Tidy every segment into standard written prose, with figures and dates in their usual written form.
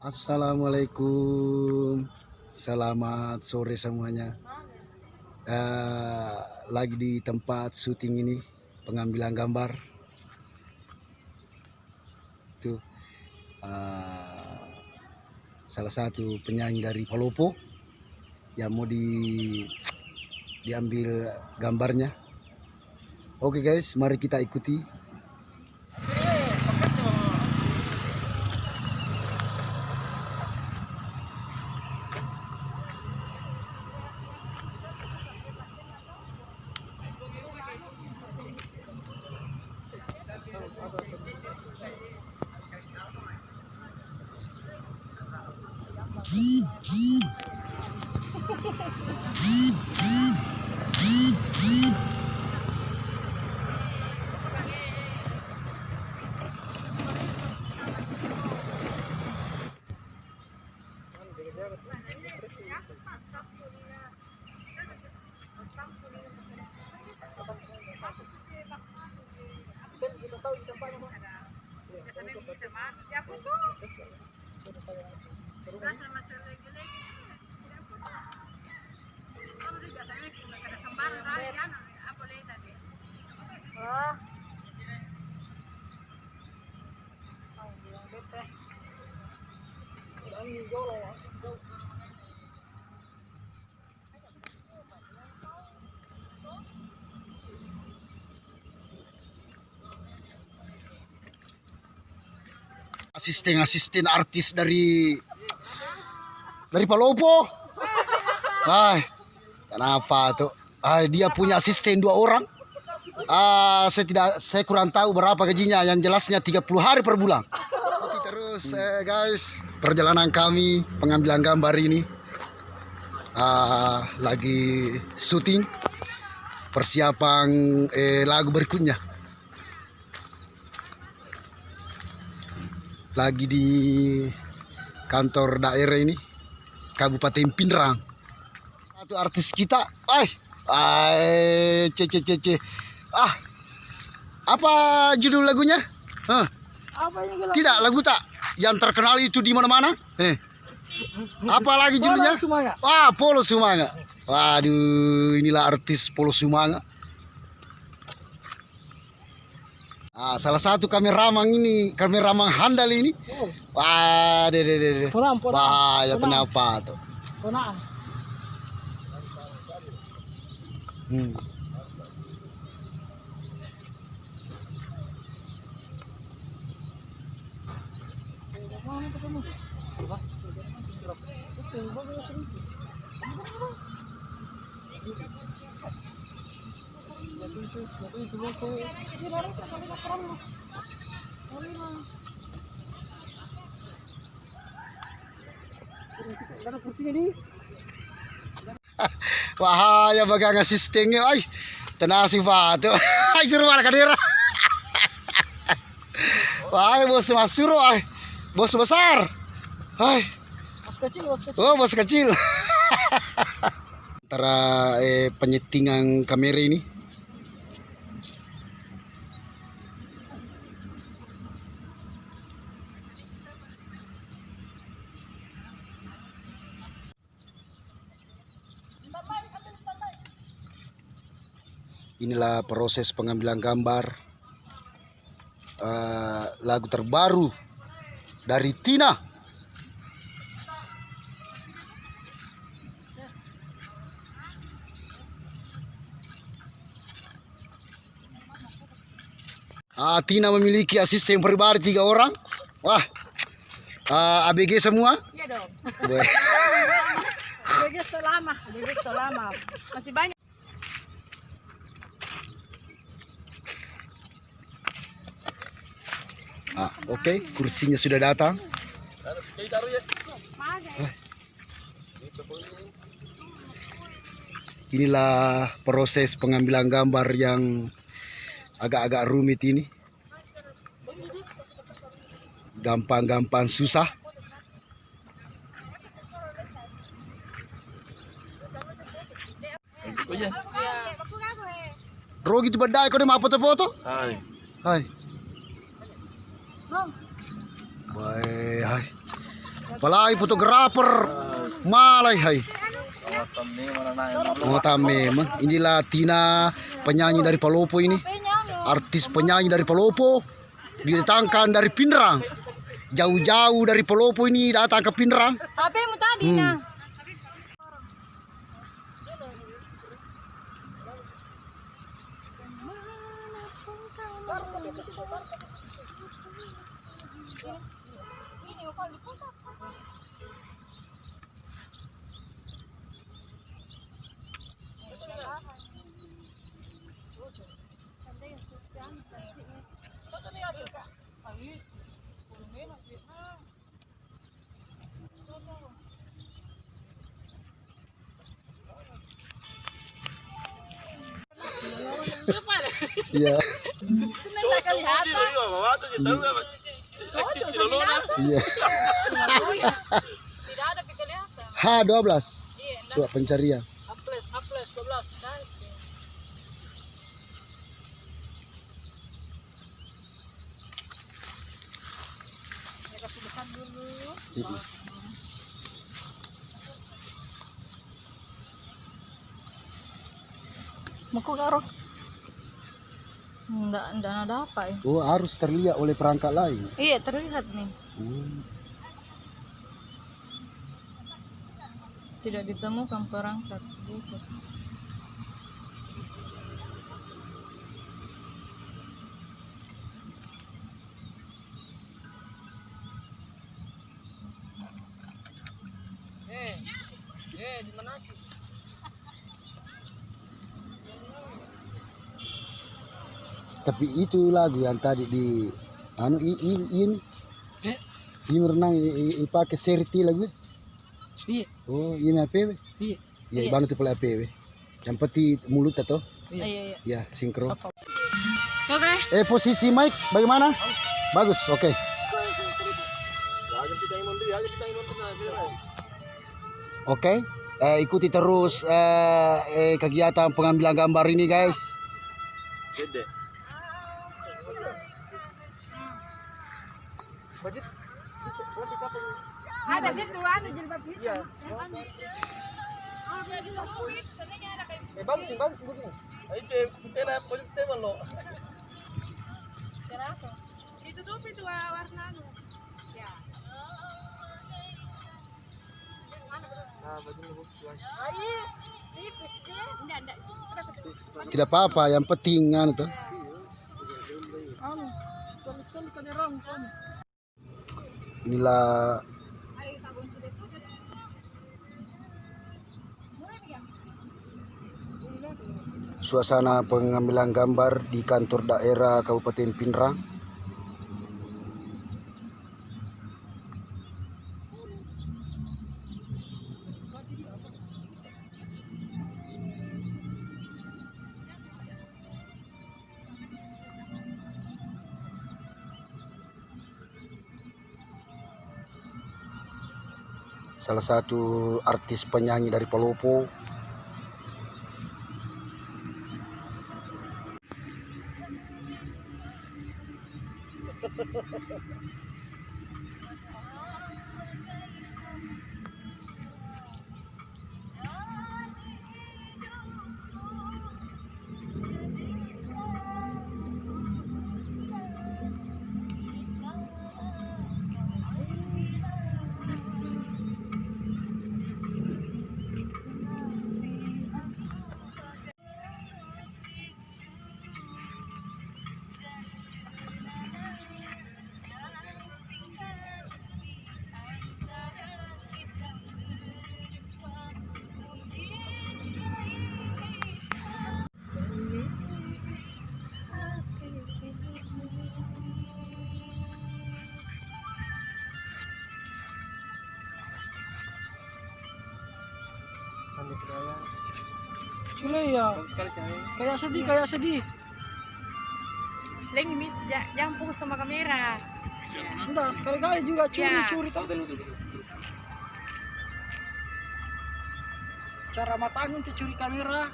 Assalamualaikum, selamat sore semuanya. Lagi di tempat syuting ini, pengambilan gambar. Itu salah satu penyanyi dari Palopo yang mau diambil gambarnya. Oke guys, mari kita ikuti. Asisten artis dari Palopo. Kenapa tuh? Dia punya asisten 2 orang. Saya kurang tahu berapa gajinya. Yang jelasnya 30 hari per bulan. Oke, terus guys, perjalanan kami pengambilan gambar ini lagi syuting persiapan lagu berikutnya. Lagi di kantor daerah ini, Kabupaten Pindrang. Satu artis kita, apa judul lagunya? Tidak, lagu tak yang terkenal itu di mana-mana. Apa lagi judulnya? Polo Sumanga. Waduh, inilah artis Polo Sumanga. Salah satu kameraman handal ini. Bahaya kenapa tuh? Wahaya bagang asistennya, tenasi batu. Suruh mana kadira. Bos masuk, bos besar. Bos kecil. Oh, bos kecil. Antara penyetingan kamera ini. Inilah proses pengambilan gambar lagu terbaru dari Tina. Tina memiliki asisten pribadi 3 orang. ABG semua? Iya dong. ABG selama. Masih banyak. Oke, kursinya sudah datang. Inilah proses pengambilan gambar yang agak-agak rumit ini. Gampang-gampang susah. Rogi itu badai kau mau foto-foto? Hai. Baik, hai. Apalagi fotografer. Malay hai. Oh tame mah. Inilah Tina, penyanyi dari Palopo ini. Artis penyanyi dari Palopo. Didatangkan dari Pinrang. Jauh-jauh dari Palopo ini datang ke Pinrang. Tapi mo tadi na. Iya. Iya. Tidak ada kelihatan. H12. Coba pencarian. Haples 12. Mau karo? Enggak ada apa ya. Oh, harus terlihat oleh perangkat lain. Iya, terlihat nih. Tidak ditemukan perangkat. Di mana? Tapi itu lagu yang tadi di anu ini renang pakai serti lagu. Iya. Oh, ini apa? Iya. Ya, ibang itu pula apa? Yang peti mulut atau? Iya. Ya, sinkro. Oke. Posisi mic bagaimana? Bagus, oke. Oke. Ikuti terus kegiatan pengambilan gambar ini, guys. Ada situ ada jilbab hitam. Iya. Bagus begini. Kenapa? Ditutupi tuh warna anu. Ya. Tidak apa-apa, yang penting anu tuh. Inilah suasana pengambilan gambar di kantor daerah Kabupaten Pinrang. Salah satu artis penyanyi dari Palopo. Sulit ya. Kayak sedih. Leng jangan fokus sama kamera. Entah sekali-kali juga curi toh. Cara matangin tuh curi kamera.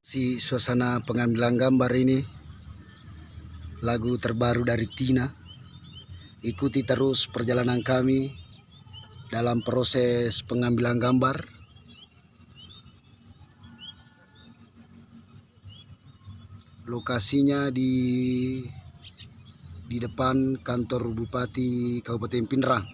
Si suasana pengambilan gambar ini, lagu terbaru dari Tina. Ikuti terus perjalanan kami dalam proses pengambilan gambar. Lokasinya di depan kantor Bupati Kabupaten Pindrang.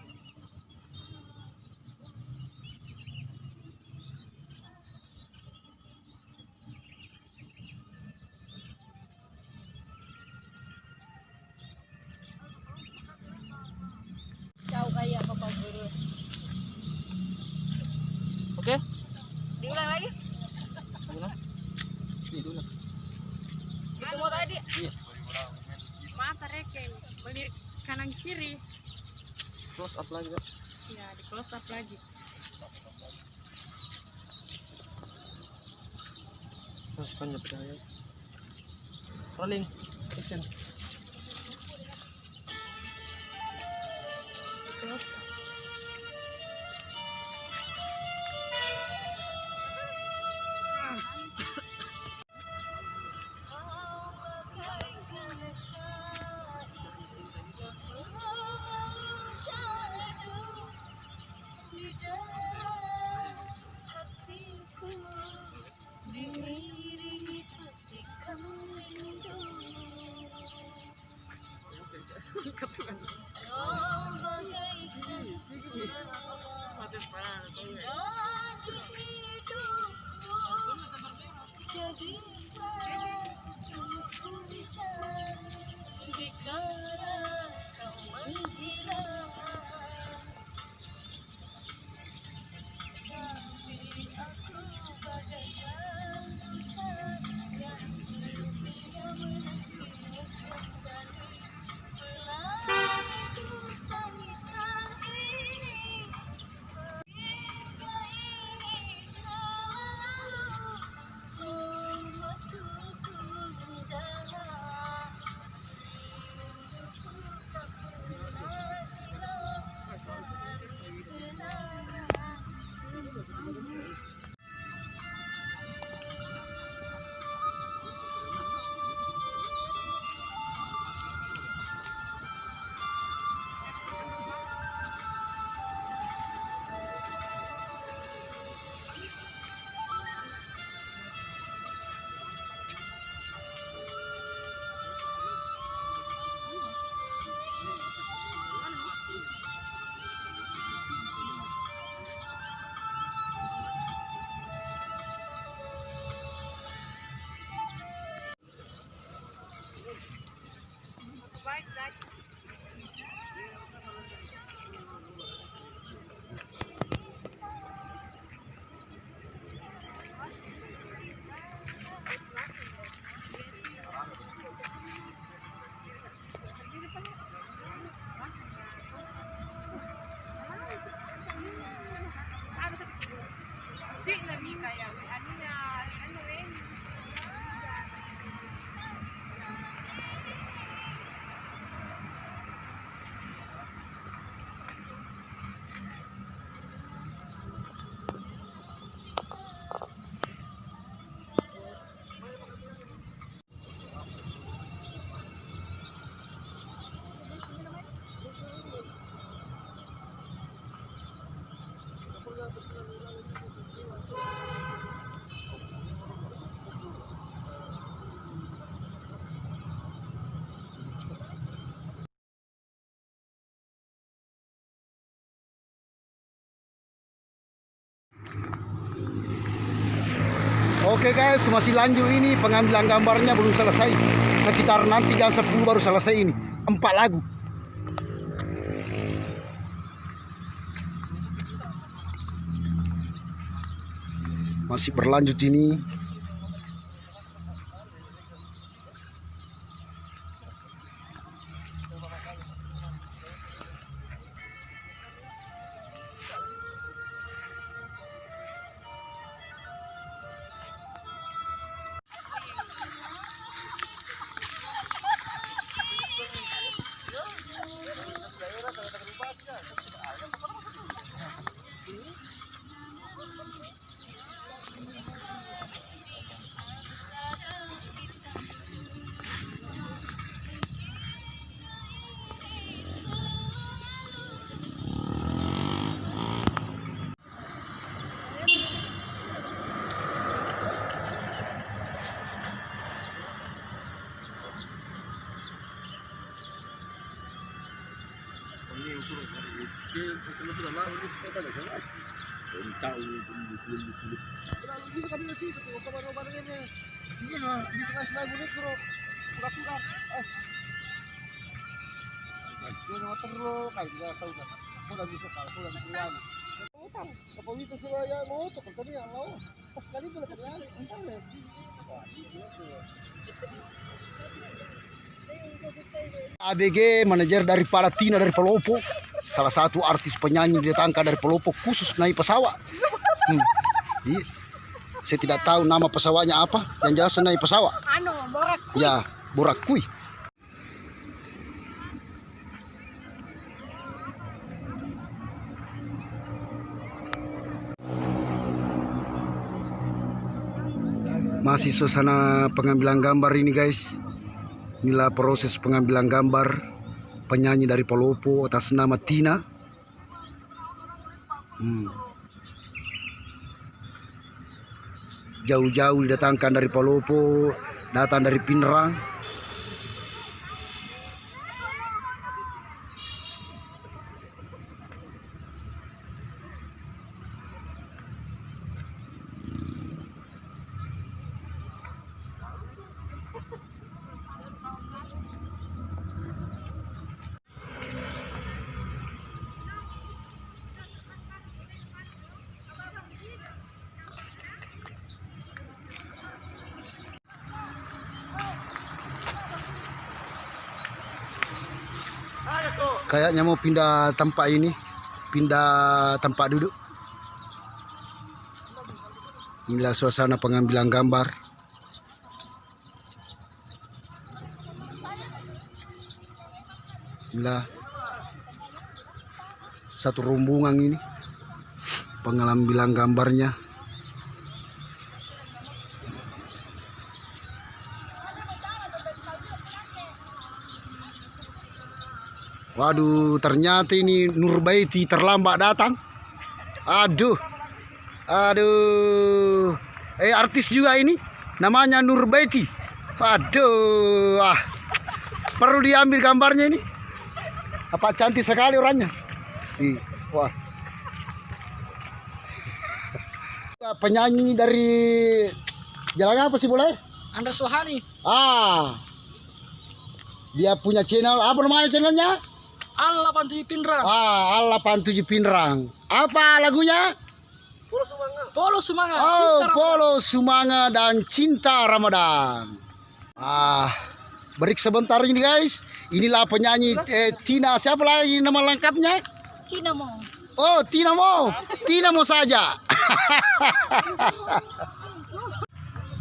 Jauh kayak Bapak Guru. Oke? Diulang lagi? Ulang. Iya, ulang. Itu mau tadi. Iya. Mata rekem. Beli kanan kiri. Close up lagi, Kak. Ya, di close up lagi. Terus banyak percaya. Rolling. Action. Close. Oke guys, masih lanjut ini pengambilan gambarnya belum selesai. Sekitar nanti jam 10 baru selesai ini. 4 lagu. Masih berlanjut ini. ABG manajer dari Palatina dari Palopo, salah satu artis penyanyi didatangkan dari Palopo khusus naik pesawat. Iya. Saya tidak tahu nama pesawatnya apa, yang jelas naik pesawat. Borak. Ya, Borakui. Masih suasana pengambilan gambar ini guys. Inilah proses pengambilan gambar penyanyi dari Palopo atas nama Tina. Jauh-jauh didatangkan dari Palopo, datang dari Pinrang. Kayaknya mau pindah tempat ini, pindah tempat duduk. Inilah suasana pengambilan gambar. Inilah satu rombongan ini pengambilan gambarnya. Waduh, ternyata ini Nurbaiti terlambat datang. Aduh. Artis juga ini. Namanya Nurbaiti. Waduh. Perlu diambil gambarnya ini. Apa cantik sekali orangnya. Wah. Penyanyi dari jalan apa sih boleh? Anda Sohani. Dia punya channel. Apa namanya channelnya? Al87 Pinrang. Al87 Pinrang. Apa lagunya? Polo Sumanga. Polo Sumanga dan Cinta Ramadan. Break sebentar ini guys. Inilah penyanyi Tina. Siapa lagi nama lengkapnya? Tinamo. Oh, Tinamo. Tinamo saja.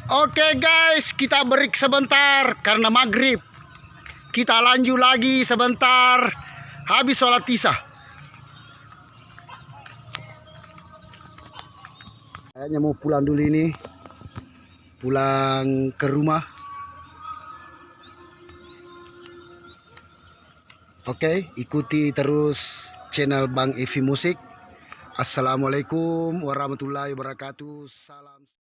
Oke guys, kita break sebentar karena maghrib. Kita lanjut lagi sebentar habis sholat isya. Kayaknya mau pulang dulu ini. Pulang ke rumah. Oke, ikuti terus channel Bang Evi Musik. Assalamualaikum warahmatullahi wabarakatuh. Salam.